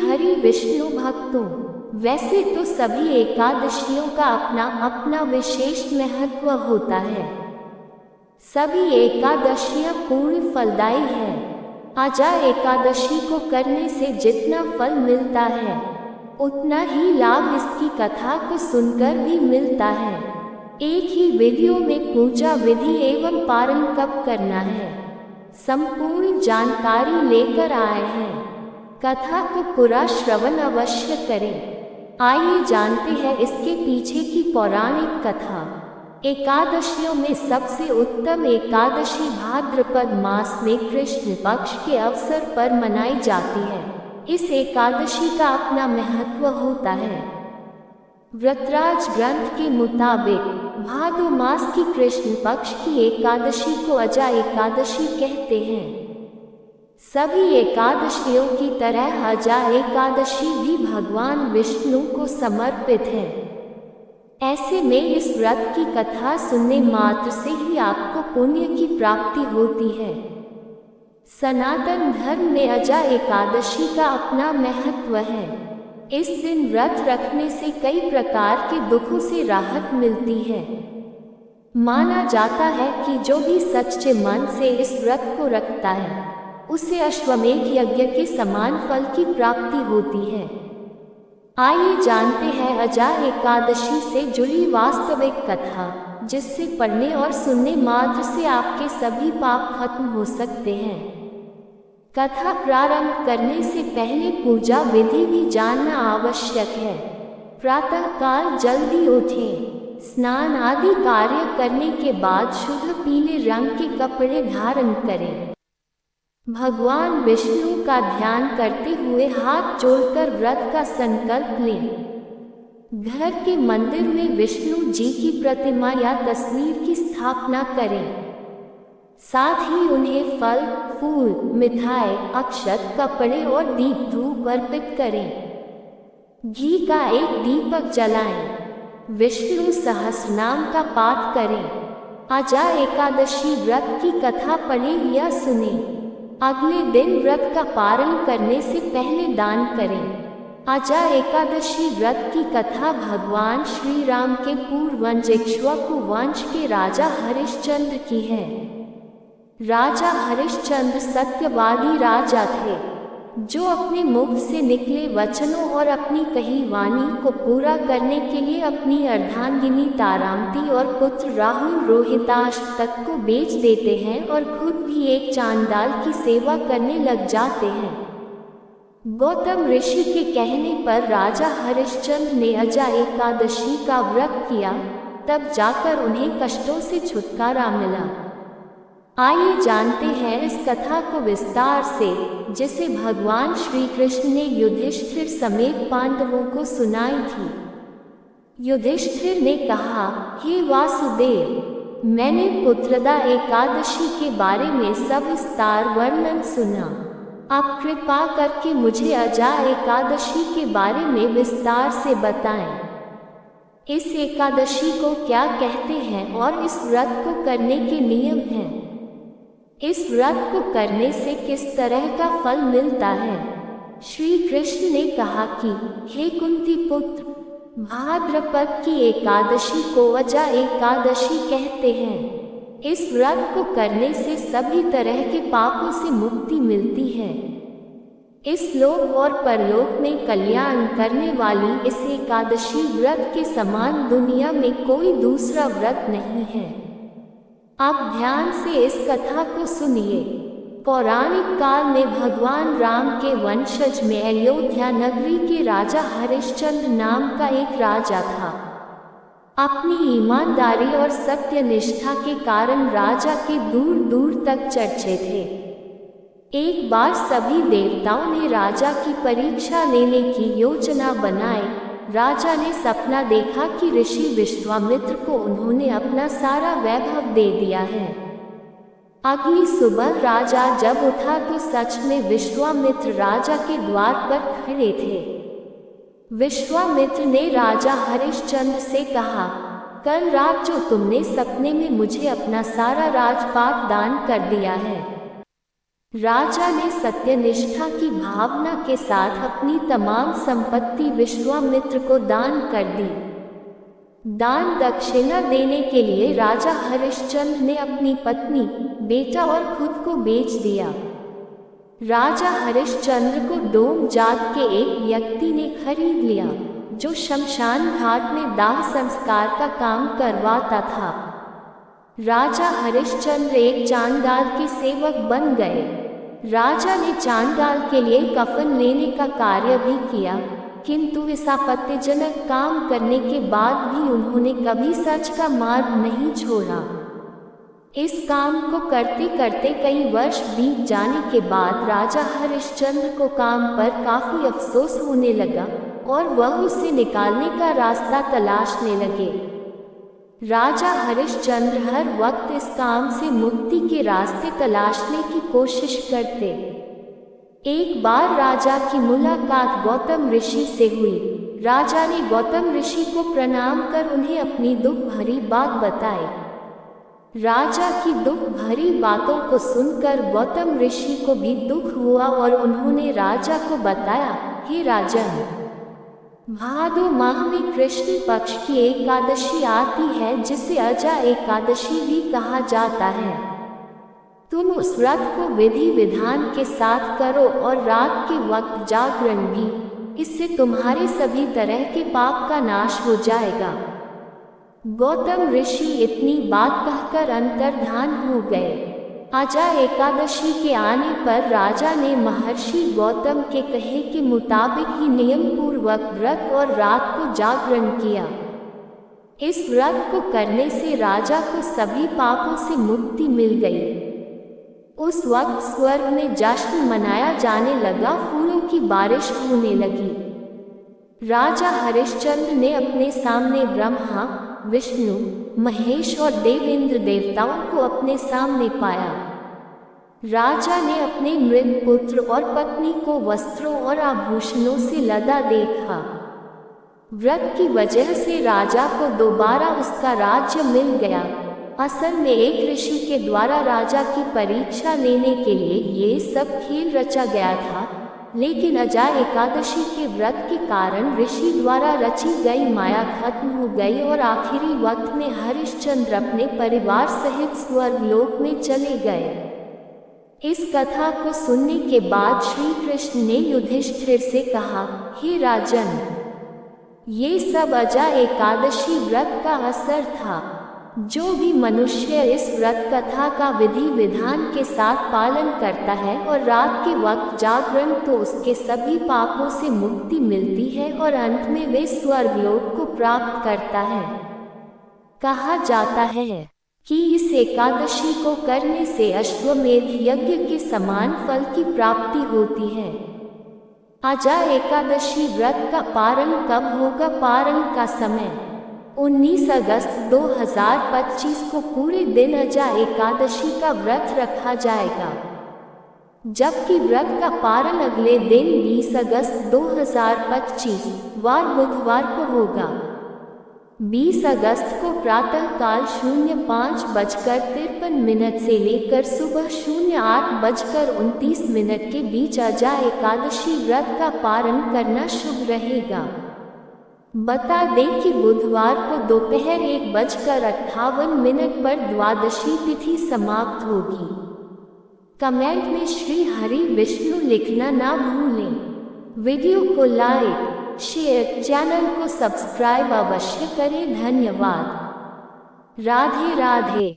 हरि विष्णु भक्तों, वैसे तो सभी एकादशियों का अपना अपना विशेष महत्व होता है। सभी एकादशियां पूर्ण फलदायी है। आजा एकादशी को करने से जितना फल मिलता है, उतना ही लाभ इसकी कथा को सुनकर भी मिलता है। एक ही वीडियो में पूजा विधि एवं पारण कब करना है, संपूर्ण जानकारी लेकर आए हैं। कथा को पूरा श्रवण अवश्य करें। आइए जानते हैं इसके पीछे की पौराणिक कथा। एकादशियों में सबसे उत्तम एकादशी भाद्रपद मास में कृष्ण पक्ष के अवसर पर मनाई जाती है। इस एकादशी का अपना महत्व होता है। व्रतराज ग्रंथ के मुताबिक भादो मास की कृष्ण पक्ष की एकादशी को अजा एकादशी कहते हैं। सभी एकादशियों की तरह अजा एकादशी भी भगवान विष्णु को समर्पित है। ऐसे में इस व्रत की कथा सुनने मात्र से ही आपको पुण्य की प्राप्ति होती है। सनातन धर्म में अजा एकादशी का अपना महत्व है। इस दिन व्रत रखने से कई प्रकार के दुखों से राहत मिलती है। माना जाता है कि जो भी सच्चे मन से इस व्रत को रखता है, उसे अश्वमेध यज्ञ के समान फल की प्राप्ति होती है। आइए जानते हैं अजा एकादशी से जुड़ी वास्तविक कथा, जिससे पढ़ने और सुनने मात्र से आपके सभी पाप खत्म हो सकते हैं। कथा प्रारंभ करने से पहले पूजा विधि भी जानना आवश्यक है। प्रातः काल जल्दी उठें, स्नान आदि कार्य करने के बाद शुद्ध पीले रंग के कपड़े धारण करें। भगवान विष्णु का ध्यान करते हुए हाथ जोड़कर व्रत का संकल्प लें। घर के मंदिर में विष्णु जी की प्रतिमा या तस्वीर की स्थापना करें। साथ ही उन्हें फल, फूल, मिठाई, अक्षत, कपड़े और दीप धूप अर्पित करें। घी का एक दीपक जलाएं। विष्णु सहस्रनाम का पाठ करें। आजा एकादशी व्रत की कथा पढ़ें या सुनें। अगले दिन व्रत का पारण करने से पहले दान करें। आजा एकादशी व्रत की कथा भगवान श्री राम के पूर्वज इक्ष्वाकु वंश के राजा हरिश्चंद्र की है। राजा हरिश्चंद्र सत्यवादी राजा थे, जो अपने मुख से निकले वचनों और अपनी कही वाणी को पूरा करने के लिए अपनी अर्धांगिनी तारामती और पुत्र राहुल रोहिताश्व को बेच देते हैं और खुद भी एक चांडाल की सेवा करने लग जाते हैं। गौतम ऋषि के कहने पर राजा हरिश्चंद्र ने अजा एकादशी का व्रत किया, तब जाकर उन्हें कष्टों से छुटकारा मिला। आइए जानते हैं इस कथा को विस्तार से, जिसे भगवान श्री कृष्ण ने युधिष्ठिर समेत पांडवों को सुनाई थी। युधिष्ठिर ने कहा, हे वासुदेव, मैंने पुत्रदा एकादशी के बारे में सविस्तार वर्णन सुना। आप कृपा करके मुझे अजा एकादशी के बारे में विस्तार से बताएं। इस एकादशी को क्या कहते हैं और इस व्रत को करने के नियम हैं। इस व्रत को करने से किस तरह का फल मिलता है। श्री कृष्ण ने कहा कि हे कुंती पुत्र, भाद्रपद की एकादशी को अजा एकादशी कहते हैं। इस व्रत को करने से सभी तरह के पापों से मुक्ति मिलती है। इस लोक और परलोक में कल्याण करने वाली इस एकादशी व्रत के समान दुनिया में कोई दूसरा व्रत नहीं है। आप ध्यान से इस कथा को सुनिए। पौराणिक काल में भगवान राम के वंशज में अयोध्या नगरी के राजा हरिश्चंद्र नाम का एक राजा था। अपनी ईमानदारी और सत्यनिष्ठा के कारण राजा के दूर दूर तक चर्चे थे। एक बार सभी देवताओं ने राजा की परीक्षा लेने की योजना बनाई। राजा ने सपना देखा कि ऋषि विश्वामित्र को उन्होंने अपना सारा वैभव दे दिया है। अगली सुबह राजा जब उठा तो सच में विश्वामित्र राजा के द्वार पर खड़े थे। विश्वामित्र ने राजा हरिश्चंद्र से कहा, कल रात जो तुमने सपने में मुझे अपना सारा राजपाट दान कर दिया है, राजा ने सत्यनिष्ठा की भावना के साथ अपनी तमाम संपत्ति विश्वामित्र को दान कर दी। दान दक्षिणा देने के लिए राजा हरिश्चंद्र ने अपनी पत्नी, बेटा और खुद को बेच दिया। राजा हरिश्चंद्र को डोम जात के एक व्यक्ति ने खरीद लिया, जो शमशान घाट में दाह संस्कार का काम करवाता था। राजा हरिश्चंद्र एक चांडाल के सेवक बन गए। राजा ने चांडाल के लिए कफन लेने का कार्य भी किया, किंतु इस आपत्तिजनक काम करने के बाद भी उन्होंने कभी सच का मार्ग नहीं छोड़ा। इस काम को करते करते कई वर्ष बीत जाने के बाद राजा हरिश्चंद्र को काम पर काफी अफसोस होने लगा और वह उसे निकालने का रास्ता तलाशने लगे। राजा हरिश्चंद्र हर वक्त इस काम से मुक्ति के रास्ते तलाशने की कोशिश करते। एक बार राजा की मुलाकात गौतम ऋषि से हुई। राजा ने गौतम ऋषि को प्रणाम कर उन्हें अपनी दुख भरी बात बताई। राजा की दुख भरी बातों को सुनकर गौतम ऋषि को भी दुख हुआ और उन्होंने राजा को बताया, हे राजन, भादो माह में कृष्ण पक्ष की एकादशी आती है, जिसे अजा एकादशी भी कहा जाता है। तुम उस व्रत को विधि विधान के साथ करो और रात के वक्त जागरण भी। इससे तुम्हारे सभी तरह के पाप का नाश हो जाएगा। गौतम ऋषि इतनी बात कहकर अंतर्धान हो गए। अजा एकादशी के आने पर राजा ने महर्षि गौतम के कहे के मुताबिक ही नियम पूर्वक व्रत और रात को जागरण किया। इस व्रत को करने से राजा को सभी पापों से मुक्ति मिल गई। उस वक्त स्वर्ग में जश्न मनाया जाने लगा, फूलों की बारिश होने लगी। राजा हरिश्चंद्र ने अपने सामने ब्रह्मा, विष्णु, महेश और देवेंद्र देवताओं को अपने सामने पाया। राजा ने अपने मृत पुत्र और पत्नी को वस्त्रों और आभूषणों से लदा देखा। व्रत की वजह से राजा को दोबारा उसका राज्य मिल गया। असल में एक ऋषि के द्वारा राजा की परीक्षा लेने के लिए ये सब खेल रचा गया था, लेकिन अजा एकादशी के व्रत के कारण ऋषि द्वारा रची गई माया खत्म हो गई और आखिरी वक्त में हरिश्चंद्र अपने परिवार सहित स्वर्गलोक में चले गए। इस कथा को सुनने के बाद श्री कृष्ण ने युधिष्ठिर से कहा, हे राजन, ये सब अजा एकादशी व्रत का असर था। जो भी मनुष्य इस व्रत कथा का विधि विधान के साथ पालन करता है और रात के वक्त जागरण, तो उसके सभी पापों से मुक्ति मिलती है और अंत में वे स्वर्गलोक को प्राप्त करता है। कहा जाता है कि इस एकादशी को करने से अश्वमेध यज्ञ के समान फल की प्राप्ति होती है। अजा एकादशी व्रत का पारण कब होगा? पारण का समय 19 अगस्त 2025 को पूरे दिन अजा एकादशी का व्रत रखा जाएगा, जबकि व्रत का पारण अगले दिन 20 अगस्त 2025 वार बुधवार को होगा। 20 अगस्त को प्रातःकाल 05:53 से लेकर सुबह 08:29 के बीच अजा एकादशी व्रत का पारण करना शुभ रहेगा। बता दें कि बुधवार को दोपहर 1:58 पर द्वादशी तिथि समाप्त होगी। कमेंट में श्री हरि विष्णु लिखना ना भूलें। वीडियो को लाइक, शेयर, चैनल को सब्सक्राइब अवश्य करें। धन्यवाद। राधे राधे।